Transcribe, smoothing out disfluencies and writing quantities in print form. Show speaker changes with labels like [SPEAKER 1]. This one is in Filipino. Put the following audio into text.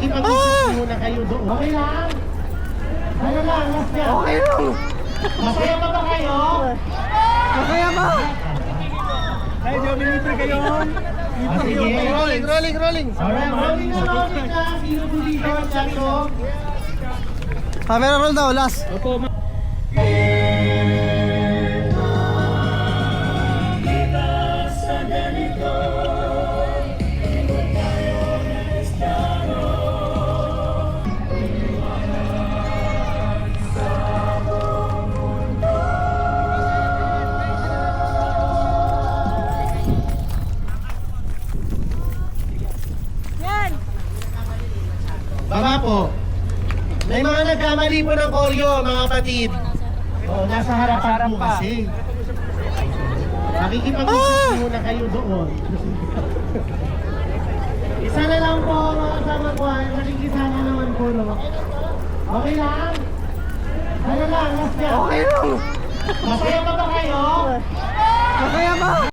[SPEAKER 1] Makikipag-usap muna kayo doon. Okay lang? Ano lang, last yan.
[SPEAKER 2] Okay lang.
[SPEAKER 1] Masaya pa ba kayo?
[SPEAKER 2] Masaya ba?
[SPEAKER 3] Ay, Joby, libre kayo.
[SPEAKER 1] Sige.
[SPEAKER 2] Rolling.
[SPEAKER 1] Alright, rolling na. Sino po dito ang chato?
[SPEAKER 2] Camera roll daw, last.
[SPEAKER 3] Opo,
[SPEAKER 1] Baba po. May mga nagkamali po ng koryo, mga kapatid. Oo, nasa harapan po kasi. Makikipag-usap muna kayo doon. Isa na lang po mga kasama ko. Nakikisama naman po, no? Okay lang? Ano lang, last yan.
[SPEAKER 2] Okay lang.
[SPEAKER 1] Masaya pa ba kayo?
[SPEAKER 2] Masaya ba?